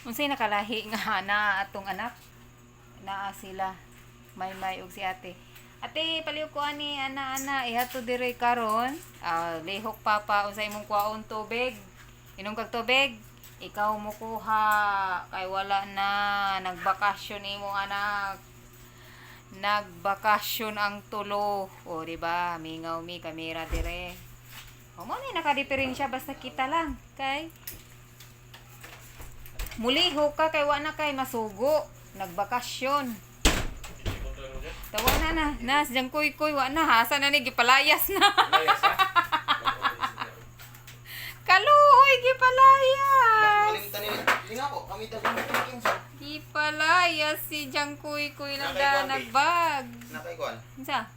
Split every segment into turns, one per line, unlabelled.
Unsay nakalahi nga na atong anak? Naa sila. May ug si ate. Ate, paliw ko ani ana ihato dire karon. Lihok papa unsay imong kuhaon tubig. Inom kag tubig. Ikaw mo kuha kay wala na nagbakasyon imong anak. Nagbakasyon ang tulo. O di ba? Mingaw mi kamera dire. O mo ni nakadiferensya basta kita lang kay mulihok ka kay wala kay masugo. Nagbakasyon. Tawa na. Nas, dyan kuy, wa na. Hasa na ni, gipalayas na. Kaluhoy, gipalayas.
Malimtan nila. Tingnan ko, kami dapat magkikinsa.
Gipalayas si dyan kuy lang da nagbag.
Nakaikuan.
Isa?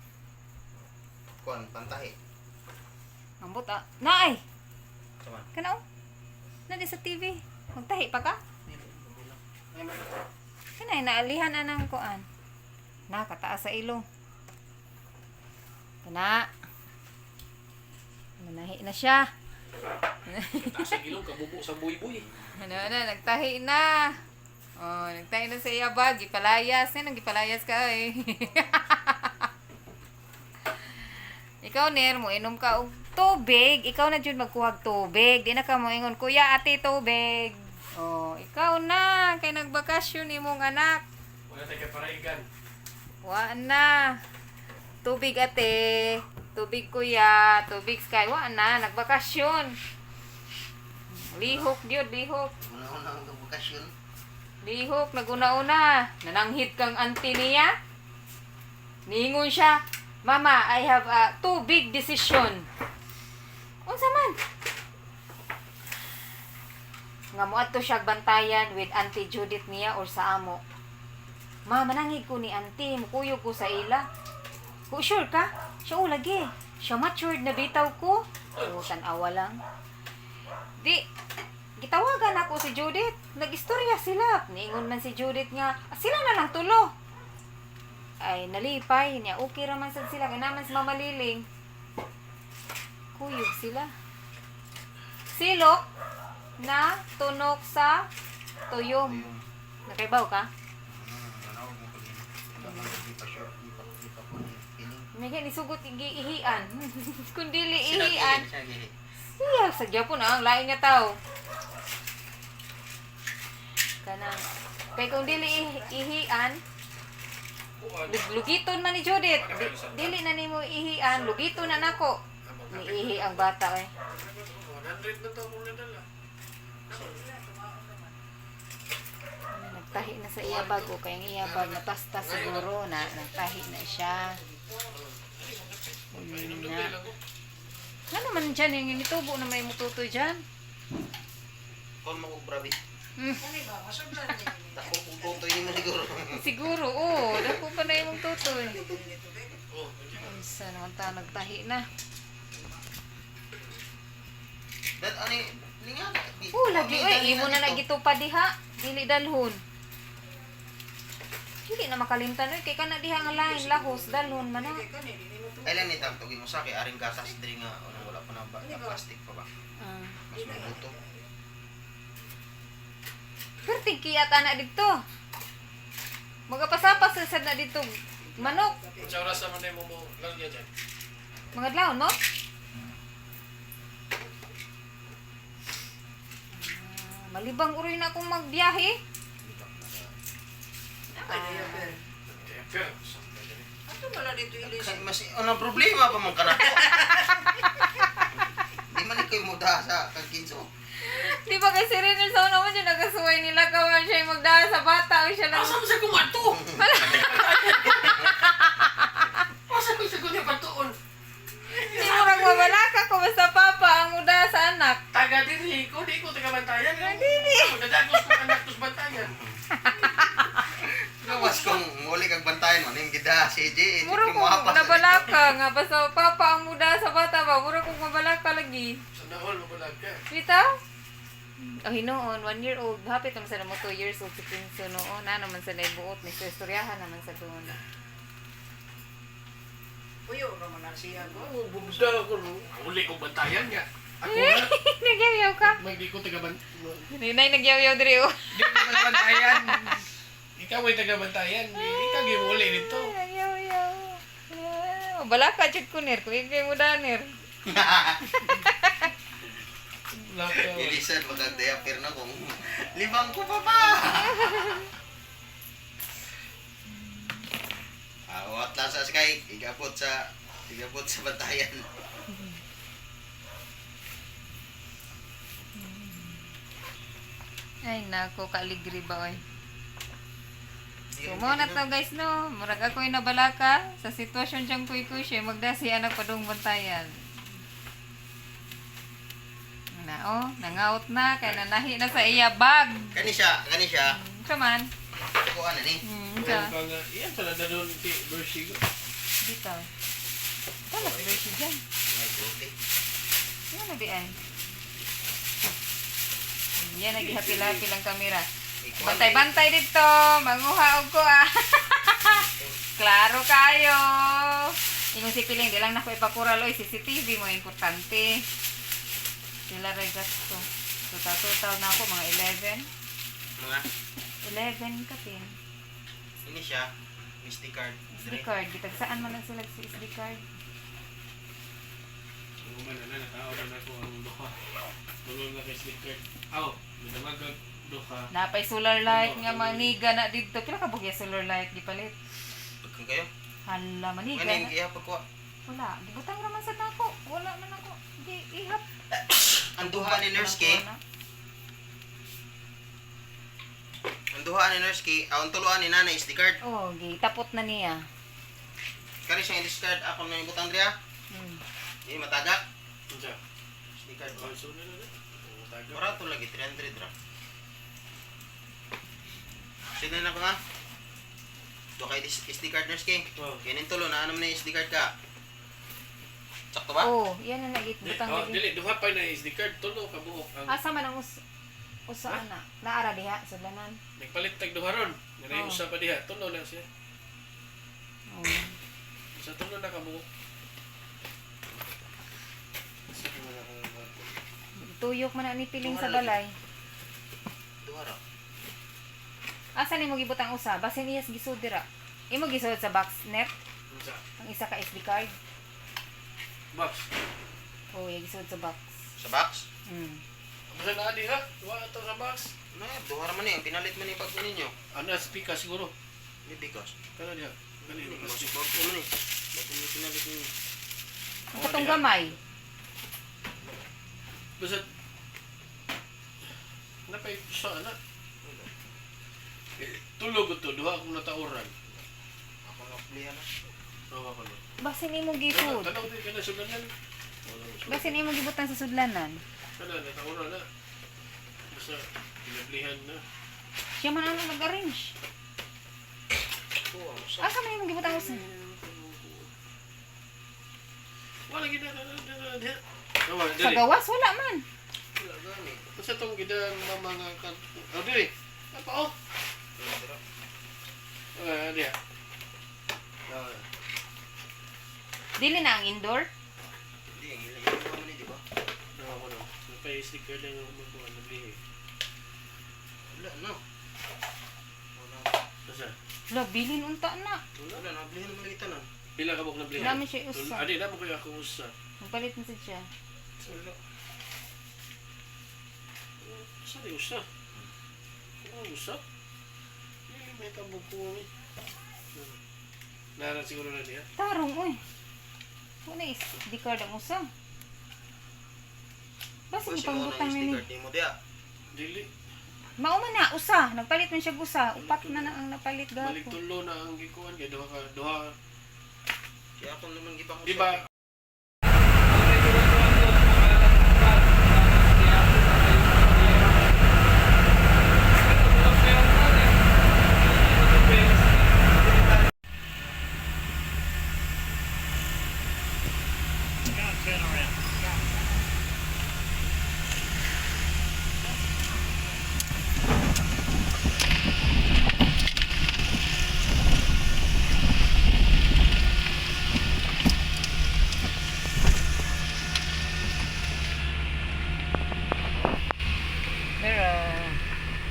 Kuan, pantahi.
Ambot Naay!
Saman.
Kanaw? Nadi sa TV. Magtahi pa ka? Kanay, naalihan anang kuan. Kataas sa ilong. Kana. Manahi na siya.
Kataas sa ilong, kabubo sa buy-buy.
Nagtahi na. Oh, nagtahi na sa iya bag. Gipalayas. Yan, gipalayas ka eh. Ikaw, Ner, mo inom ka og tubig. Ikaw na dyan magkuhag tubig. Di na ka mo ingon, kuya, ate, tubig. Oh, ikaw na. Kay nagbakasyon imong anak.
Wala tayo kaparaigan.
Wa na. Tubig ate. Tubig kuya. Tubig sky. Wa na. Nagbakasyon. Lihok gyud, lihok.
Una-una ang bakasyon.
Lihok, naguna-una. Nananghit kang auntie niya. Ningon siya, Mama, I have a two big decision. Unsa man? Nga mo ato siya bantayan with Auntie Judith niya or sa amo. Ma, manangig ko ni auntie, mukuyog ko sa ila. Kung sure ka? Siya lagi. Siya matured na bitaw ko. O, tanawa lang. Di, gitawagan ako si Judith. Nag-istorya sila. Niingon man si Judith nga, sila na lang tulo. Ay, nalipay niya. Okay raman sad sila. Kaya naman si Mama Liling. Kuyog sila. Silok na tunok sa tuyom. Nakaibaw ka? May isugot ihian. Kung dili ihian. Siya, sa gyapon ang lain nga tao. Kanang kay kung dili ihian, lugiton man ni Judith. Dili na nimo ihian, lugiton na nako. Niihi ang bata eh.
100 na to mong nadala.
Nagtahi na sa iyabag o kaya ang iyabag napasta siguro na nagtahi na siya. Na. Ano naman dyan yung initubo na may mututoy dyan?
Kung makubrabi. Dako kung tutoy ni mo siguro.
Siguro, oo. Dako pa na yung tutoy. Isa naman ta nagtahi na.
Dat ani linga.
Lagi imo na lagi to pa diha. Dili dalhon. Dili na makalimtan kay kana diha nga lain lahos dalhon man na.
Kailan ni tang tugi mo sa kay aring gatas diri nga wala pa na plastic pa ba. Mas mabuto.
Pero tingkiyat ana dito. Magapasapas sa sad na dito. Manok.
Sa oras naman na mo lagyan dyan.
Mga dlaon mo? Malibang uroy na akong magbiyahe.
Ato wala dito ilis.
Mas ano problema pa man kana. Di man ikaw muda sa kagkinso.
Di ba kay si Renel sa una mo dyan nagasuway nila kawan siya yung magdala sa bata o siya lang.
Asa mo sa kumato? Asa mo sa kunya patuon?
Hindi mo nagbabalaka kung basta papa ang muda sa anak.
Taga diri ko, di ko taga bantayan.
Dili.
Dadagos ko anak tos bantayan.
Gawas kung muli kang bantayan man yung gida si AJ.
Mura kong nabalaka nga basta papa ang muda sa bata ba. Mura kong mabalaka lagi.
Sa naol, mabalag ka.
Kita? Oh, hinoon, 1 year old. Hapit naman sa mo 2 years old si Pinso noon. Na naman sa naibuot ni sa istoryahan naman sa doon.
Puyo naman na siya ko.
Bumda ko, uli kong bantayan nga. Ako na.
Nagyaw-yaw ka.
Magdi ko tagaban.
Ninay nagyaw-yaw diri oh.
Di ko tagabantayan. Ikaw ay tagabantayan. Ikaw gimuli dito.
Nagyaw-yaw. Bala ka chud kunir ko ikay mo danir.
Lakaw.
Ilisan, magagdayapir na kung limang ko pa ba? Awat lang sa sky, igapot sa bantayan.
Ay nako kaligri ba oy. So mo na to guys no, murag ako yung nabalaka sa sitwasyon diyang kuy-kuy siya magdasi anak padung bantayan. Na oh, nangaut na kay nanahi na sa iya bag.
Kani siya.
Kaman.
Kuha na ni.
Sa
Iyan pala na doon si Bersigo.
dito. Wala si Bershi dyan.
Ay, okay.
Yan na di ay. Yan, naghihapi-lapi lang kamera. Bantay-bantay dito. Manguha og ko ah. Klaro kayo. Ingon si Piling, di lang na ko ipakural oy. CCTV mo, importante. Sila rin gasto. Total na ako, mga 11.
Mga,
11 ka tin.
ini siya. Misty card.
SD card. Bitag saan man lang sila sa SD card.
Ang man na nakao na ako ang duha. Tulong na kay sticker. Aw, midamagag duha.
Napay solar light nga maniga na dito. Pila ka bugya solar light gipalit?
Pagkang kayo.
Hala, maniga
Kanin,
na.
kaya pagkuha.
Wala. Gibutang raman sa nako. Wala man ako. Di ihap.
Ang duha ni Nurse Kay, ang tuluan ni Nanay SD card.
Oh, gitapot na niya.
Kani siyang discard ako na ibutang Andrea. Ini matagak.
Unsa?
SD card.
Also na na. Taga.
Barato lagi 300 ra. Sino na ko nga? Do kay SD card Nurse Kay.
Oh.
Kanin tulo na ano man na SD card ka. Sakto ba?
Oh, yan ang nagitbutang
Oh,
dili.
dili duha pa na SD card tulo ka buok ang
Asa man ang usa ana? Naara diha sa lanan.
nagpalit tag duha ron. Nga
Oh.
usa pa diha tulo na siya.
Oh.
Sa tulo na ka buok. Sa tulo na ka buok.
Tuyok man na ni Piling sa balay.
Duha ra.
Asa ni mo gibutang usa? Basin iyas gisud dira. Imo gisud sa box net
Unsa?
ang isa ka SD card.
Box.
Oh, iya gisud sa box.
Sa box.
Basta na diha. Duha to sa box.
Na, duha ra man ni ang pinalit man ni pag ninyo.
Ano speaker siguro.
Ni bigas.
Kana diha. Kani
Ini
ni
mas
plastic.
bag ko man ni. Bag ni pinalit ninyo.
Ang katong gamay.
Basta napay sa ana. Tulog to duha akong natauran.
Ako na plihan na.
Tawa ko no.
Basin imo gisud.
Tanaw din kana sudanan.
Basin imo gibutang sa sudlanan.
Kana natauran na. Basta pinablihan na.
Siya man ang nag-arrange.
Oo, sa
Asa man imo gibutang usa?
Wala gid na diha. Tawa
Sa
dili.
gawas wala man.
wala gani.
Basta tong gidang mga kan. Oh dili. Apa oh? Diha.
Dili na ang indoor.
Hindi, ang ilang mo ni di ba?
Tawa ko no. Napay sticker lang yung mga nablihi.
Wala no. Wala.
Basta
Lo bilin unta na.
Wala na plihan mo lagi tanan.
pila ka bok nablihi.
Namin siya usa.
Adi na mo kaya ako usa.
Magpalit na siya.
Wala.
Sa di usa. Ano usa? May tabog ko ni. Nara siguro na diha.
Tarong oy. Wala is di card ang usa. Basta
Kasi mo
ipangbutang
na SD
nini.
card ni mo dia.
Dili.
Mao man na usa, nagpalit man siya usa. Upat na na ang napalit
Balik
gapo.
tulo na ang gikuan kay duha.
Kaya ako naman gipang
Di ba?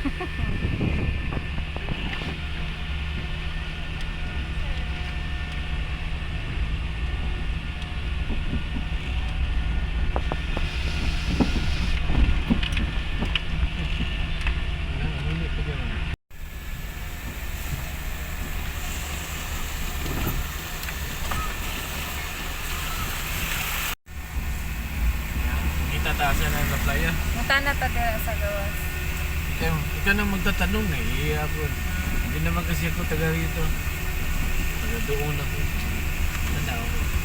Kita taasan na yung playa.
Munta na ta dira sa gawas.
Ikaw na magtatanong eh. Iya po. Hindi naman kasi ako taga rito. Taga doon ako. Ano?